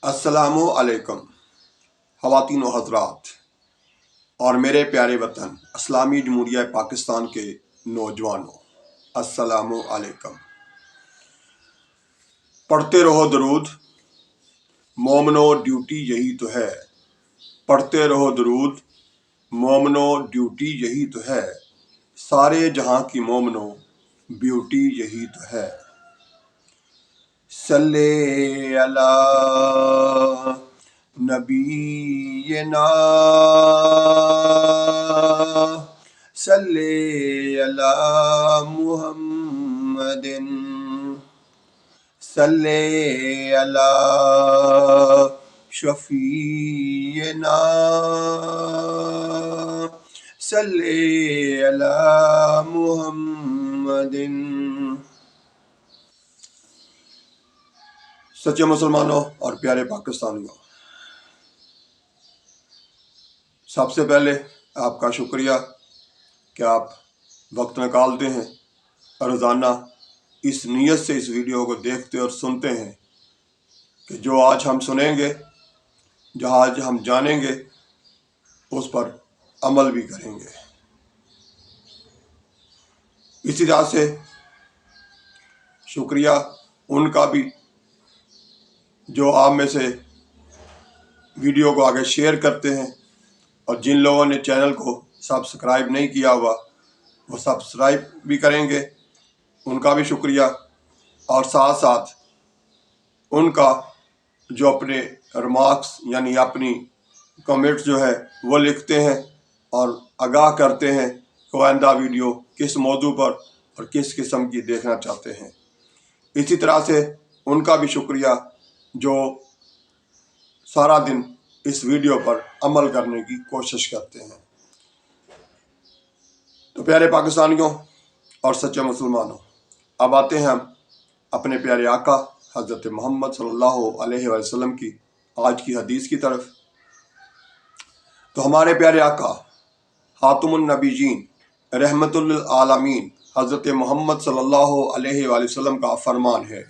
السلام علیکم خواتین و حضرات اور میرے پیارے وطن اسلامی جمہوریہ پاکستان کے نوجوانوں، السلام علیکم۔ پڑھتے رہو درود، مومنو ڈیوٹی یہی تو ہے۔ پڑھتے رہو درود، مومنو ڈیوٹی یہی تو ہے۔ سارے جہاں کی مومنو بیوٹی یہی تو ہے۔ صلی اللہ نبینا صلی اللہ محمد صلی اللہ شفیعنا صلی اللہ محمد۔ سچے مسلمانوں اور پیارے پاکستانیوں، سب سے پہلے آپ کا شکریہ کہ آپ وقت نکالتے ہیں، روزانہ اس نیت سے اس ویڈیو کو دیکھتے اور سنتے ہیں کہ جو آج ہم سنیں گے، جو آج ہم جانیں گے، اس پر عمل بھی کریں گے۔ اسی طرح سے شکریہ ان کا بھی جو آپ میں سے ویڈیو کو آگے شیئر کرتے ہیں، اور جن لوگوں نے چینل کو سبسکرائب نہیں کیا ہوا وہ سبسکرائب بھی کریں گے، ان کا بھی شکریہ۔ اور ساتھ ساتھ ان کا جو اپنے ریمارکس یعنی اپنی کمنٹس جو ہے وہ لکھتے ہیں اور آگاہ کرتے ہیں کہ آئندہ ویڈیو کس موضوع پر اور کس قسم کی دیکھنا چاہتے ہیں۔ اسی طرح سے ان کا بھی شکریہ جو سارا دن اس ویڈیو پر عمل کرنے کی کوشش کرتے ہیں۔ تو پیارے پاکستانیوں اور سچے مسلمانوں، اب آتے ہیں ہم اپنے پیارے آقا حضرت محمد صلی اللہ علیہ وسلم کی آج کی حدیث کی طرف۔ تو ہمارے پیارے آقا خاتم النبیین رحمت للعالمین حضرت محمد صلی اللہ علیہ وآلہ وسلم کا فرمان ہے،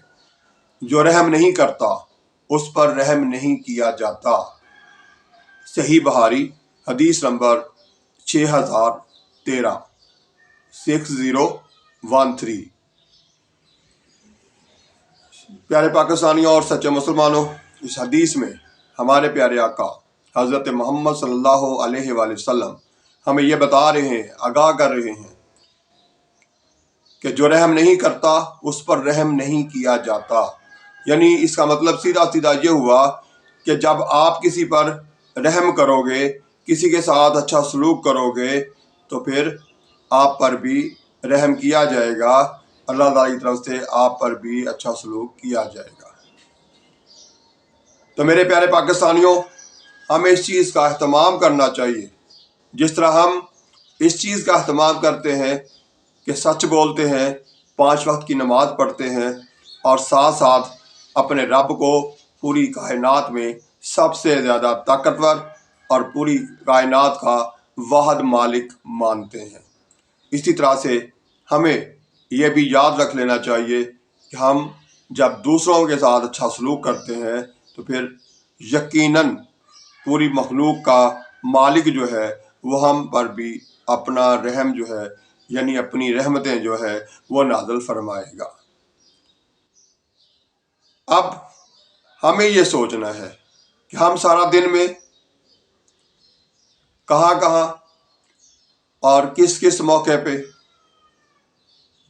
جو رحم نہیں کرتا اس پر رحم نہیں کیا جاتا۔ صحیح بخاری حدیث نمبر 6013 6013۔ پیارے پاکستانیوں اور سچے مسلمانوں، اس حدیث میں ہمارے پیارے آقا حضرت محمد صلی اللہ علیہ وآلہ وسلم ہمیں یہ بتا رہے ہیں، آگاہ کر رہے ہیں کہ جو رحم نہیں کرتا اس پر رحم نہیں کیا جاتا۔ یعنی اس کا مطلب سیدھا سیدھا یہ ہوا کہ جب آپ کسی پر رحم کرو گے، کسی کے ساتھ اچھا سلوک کرو گے، تو پھر آپ پر بھی رحم کیا جائے گا، اللہ تعالیٰ کی طرف سے آپ پر بھی اچھا سلوک کیا جائے گا۔ تو میرے پیارے پاکستانیوں، ہمیں اس چیز کا اہتمام کرنا چاہیے، جس طرح ہم اس چیز کا اہتمام کرتے ہیں کہ سچ بولتے ہیں، 5 وقت کی نماز پڑھتے ہیں، اور ساتھ ساتھ اپنے رب کو پوری کائنات میں سب سے زیادہ طاقتور اور پوری کائنات کا واحد مالک مانتے ہیں۔ اسی طرح سے ہمیں یہ بھی یاد رکھ لینا چاہیے کہ ہم جب دوسروں کے ساتھ اچھا سلوک کرتے ہیں تو پھر یقیناً پوری مخلوق کا مالک جو ہے وہ ہم پر بھی اپنا رحم جو ہے یعنی اپنی رحمتیں جو ہے وہ نازل فرمائے گا۔ اب ہمیں یہ سوچنا ہے کہ ہم سارا دن میں کہاں کہاں اور کس کس موقع پہ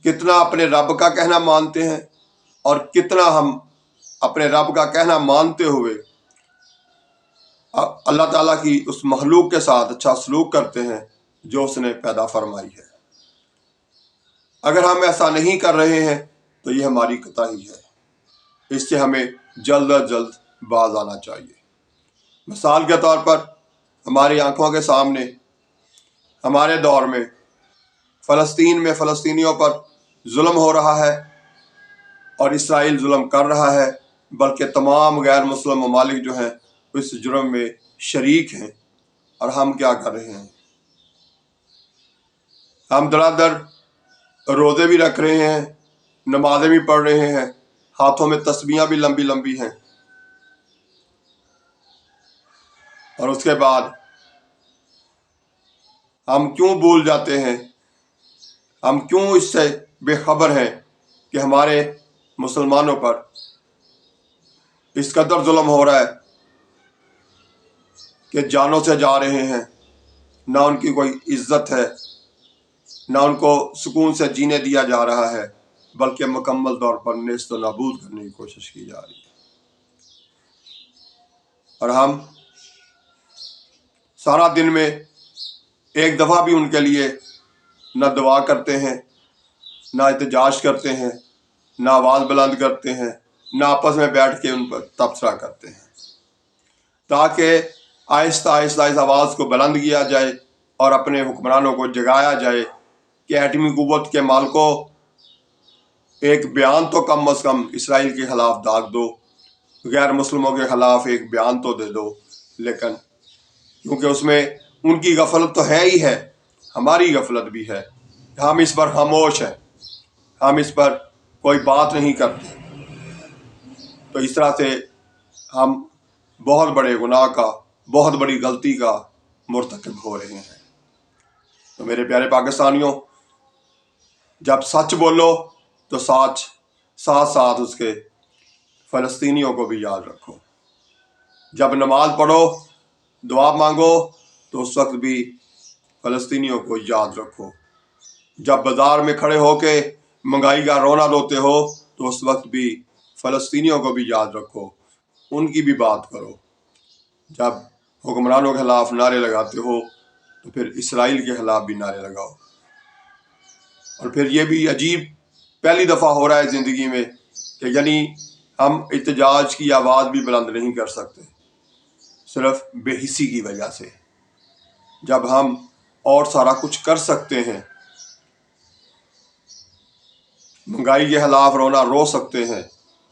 کتنا اپنے رب کا کہنا مانتے ہیں، اور کتنا ہم اپنے رب کا کہنا مانتے ہوئے اللہ تعالیٰ کی اس مخلوق کے ساتھ اچھا سلوک کرتے ہیں جو اس نے پیدا فرمائی ہے۔ اگر ہم ایسا نہیں کر رہے ہیں تو یہ ہماری کوتاہی ہے، اس سے ہمیں جلد از جلد باز آنا چاہیے۔ مثال کے طور پر ہماری آنکھوں کے سامنے ہمارے دور میں فلسطین میں فلسطینیوں پر ظلم ہو رہا ہے، اور اسرائیل ظلم کر رہا ہے، بلکہ تمام غیر مسلم ممالک جو ہیں اس جرم میں شریک ہیں، اور ہم کیا کر رہے ہیں؟ ہم در روزے بھی رکھ رہے ہیں، نمازیں بھی پڑھ رہے ہیں، ہاتھوں میں تسبیحاں بھی لمبی لمبی ہیں، اور اس کے بعد ہم کیوں بھول جاتے ہیں، ہم کیوں اس سے بے خبر ہیں کہ ہمارے مسلمانوں پر اس قدر ظلم ہو رہا ہے کہ جانوں سے جا رہے ہیں، نہ ان کی کوئی عزت ہے، نہ ان کو سکون سے جینے دیا جا رہا ہے، بلکہ مکمل طور پر نیست و نابود کرنے کی کوشش کی جا رہی ہے۔ اور ہم سارا دن میں ایک دفعہ بھی ان کے لیے نہ دعا کرتے ہیں، نہ احتجاج کرتے ہیں، نہ آواز بلند کرتے ہیں، نہ آپس میں بیٹھ کے ان پر تبصرہ کرتے ہیں، تاکہ آہستہ آہستہ اس آواز کو بلند کیا جائے اور اپنے حکمرانوں کو جگایا جائے کہ ایٹمی قوت کے مالکوں، ایک بیان تو کم از کم اسرائیل کے خلاف داغ دو، غیر مسلموں کے خلاف ایک بیان تو دے دو۔ لیکن کیونکہ اس میں ان کی غفلت تو ہے ہی ہے، ہماری غفلت بھی ہے، ہم اس پر خاموش ہیں، ہم اس پر کوئی بات نہیں کرتے، تو اس طرح سے ہم بہت بڑے گناہ کا، بہت بڑی غلطی کا مرتکب ہو رہے ہیں۔ تو میرے پیارے پاکستانیوں، جب سچ بولو تو ساتھ ساتھ اس کے فلسطینیوں کو بھی یاد رکھو، جب نماز پڑھو، دعا مانگو، تو اس وقت بھی فلسطینیوں کو یاد رکھو، جب بازار میں کھڑے ہو کے مہنگائی کا رونا روتے ہو تو اس وقت بھی فلسطینیوں کو بھی یاد رکھو، ان کی بھی بات کرو، جب حکمرانوں کے خلاف نعرے لگاتے ہو تو پھر اسرائیل کے خلاف بھی نعرے لگاؤ۔ اور پھر یہ بھی عجیب پہلی دفعہ ہو رہا ہے زندگی میں کہ یعنی ہم احتجاج کی آواز بھی بلند نہیں کر سکتے، صرف بے حسی کی وجہ سے، جب ہم اور سارا کچھ کر سکتے ہیں، مہنگائی کے خلاف رونا رو سکتے ہیں،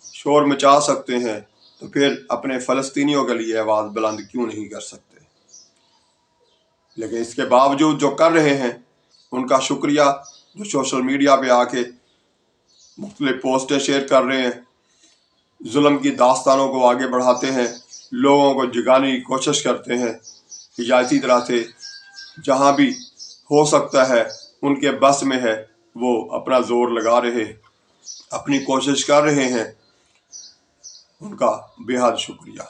شور مچا سکتے ہیں، تو پھر اپنے فلسطینیوں کے لیے آواز بلند کیوں نہیں کر سکتے؟ لیکن اس کے باوجود جو کر رہے ہیں ان کا شکریہ، جو سوشل میڈیا پہ آ کے مختلف پوسٹیں شیئر کر رہے ہیں، ظلم کی داستانوں کو آگے بڑھاتے ہیں، لوگوں کو جگانے کی کوشش کرتے ہیں، یا اسی طرح سے جہاں بھی ہو سکتا ہے ان کے بس میں ہے وہ اپنا زور لگا رہے ہیں، اپنی کوشش کر رہے ہیں، ان کا بے حد شکریہ۔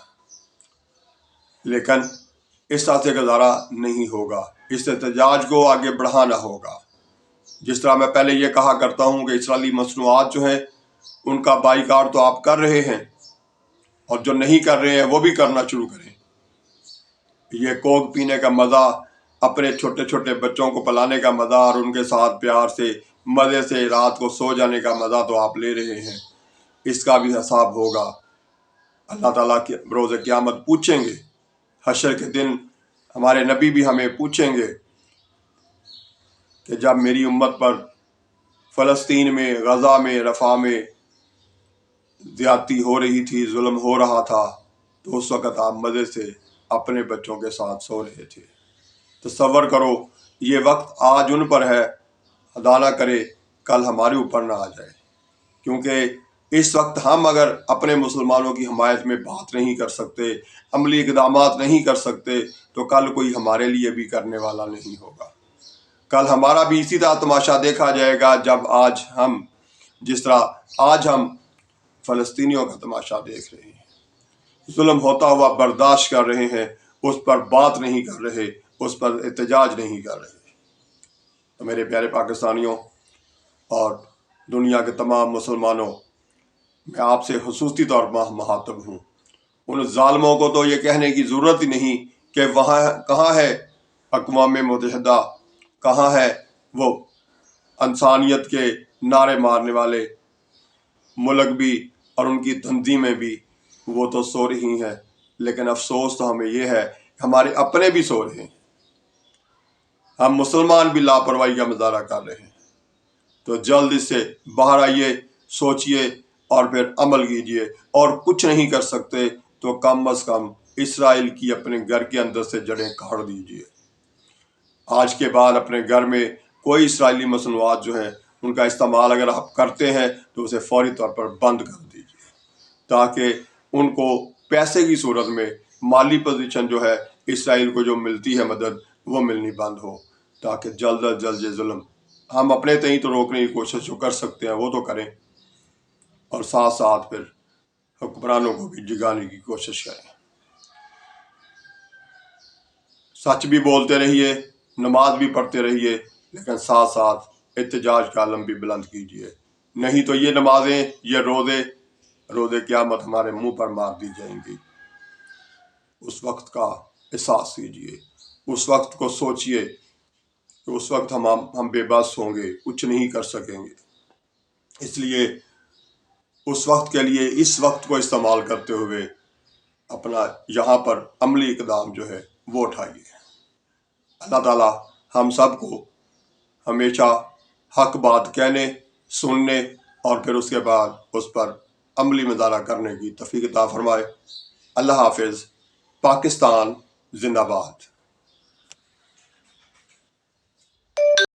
لیکن اس طرح سے گزارا نہیں ہوگا، اس احتجاج کو آگے بڑھانا ہوگا۔ جس طرح میں پہلے یہ کہا کرتا ہوں کہ اسرائیلی مصنوعات جو ہیں ان کا بائیکاٹ تو آپ کر رہے ہیں، اور جو نہیں کر رہے ہیں وہ بھی کرنا شروع کریں۔ یہ کوک پینے کا مزہ، اپنے چھوٹے چھوٹے بچوں کو پلانے کا مزہ اور ان کے ساتھ پیار سے مزے سے رات کو سو جانے کا مزہ تو آپ لے رہے ہیں، اس کا بھی حساب ہوگا۔ اللہ تعالیٰ کے روز قیامت پوچھیں گے، حشر کے دن ہمارے نبی بھی ہمیں پوچھیں گے کہ جب میری امت پر فلسطین میں، غزہ میں، رفح میں زیادتی ہو رہی تھی، ظلم ہو رہا تھا، تو اس وقت آپ مزے سے اپنے بچوں کے ساتھ سو رہے تھے۔ تصور کرو یہ وقت آج ان پر ہے، خدا نہ کرے کل ہمارے اوپر نہ آ جائے، کیونکہ اس وقت ہم اگر اپنے مسلمانوں کی حمایت میں بات نہیں کر سکتے، عملی اقدامات نہیں کر سکتے، تو کل کوئی ہمارے لیے بھی کرنے والا نہیں ہوگا۔ کل ہمارا بھی اسی طرح تماشا دیکھا جائے گا، جس طرح آج ہم فلسطینیوں کا تماشا دیکھ رہے ہیں، ظلم ہوتا ہوا برداشت کر رہے ہیں، اس پر بات نہیں کر رہے، اس پر احتجاج نہیں کر رہے۔ تو میرے پیارے پاکستانیوں اور دنیا کے تمام مسلمانوں، میں آپ سے خصوصی طور پر مخاطب ہوں، ان ظالموں کو تو یہ کہنے کی ضرورت ہی نہیں کہ وہاں کہاں ہے اقوام متحدہ، کہاں ہے وہ انسانیت کے نعرے مارنے والے ملک بھی اور ان کی تنظیمیں بھی، وہ تو سو رہی ہیں۔ لیکن افسوس تو ہمیں یہ ہے کہ ہمارے اپنے بھی سو رہے ہیں، ہم مسلمان بھی لاپرواہی کا مظاہرہ کر رہے ہیں۔ تو جلد اس سے باہر آئیے، سوچئے اور پھر عمل کیجئے، اور کچھ نہیں کر سکتے تو کم از کم اسرائیل کی اپنے گھر کے اندر سے جڑیں کاٹ دیجئے۔ آج کے بعد اپنے گھر میں کوئی اسرائیلی مصنوعات جو ہیں ان کا استعمال اگر آپ کرتے ہیں تو اسے فوری طور پر بند کر دیجئے، تاکہ ان کو پیسے کی صورت میں، مالی پوزیشن جو ہے اسرائیل کو جو ملتی ہے مدد وہ ملنی بند ہو، تاکہ جلد از جلد یہ ظلم ہم اپنے تئیں تو روکنے کی کوشش جو کر سکتے ہیں وہ تو کریں، اور ساتھ ساتھ پھر حکمرانوں کو بھی جگانے کی کوشش کریں۔ سچ بھی بولتے رہیے، نماز بھی پڑھتے رہیے، لیکن ساتھ ساتھ احتجاج کا علم بھی بلند کیجیے، نہیں تو یہ نمازیں، یہ روزے قیامت ہمارے منہ پر مار دی جائیں گی۔ اس وقت کا احساس کیجیے، اس وقت کو سوچیے کہ اس وقت ہم بے بس ہوں گے، کچھ نہیں کر سکیں گے۔ اس لیے اس وقت کے لیے اس وقت کو استعمال کرتے ہوئے اپنا یہاں پر عملی اقدام جو ہے وہ اٹھائیے۔ اللہ تعالیٰ ہم سب کو ہمیشہ حق بات کہنے، سننے اور پھر اس کے بعد اس پر عملی مظاہرہ کرنے کی توفیق عطا فرمائے۔ اللہ حافظ۔ پاکستان زندہ باد۔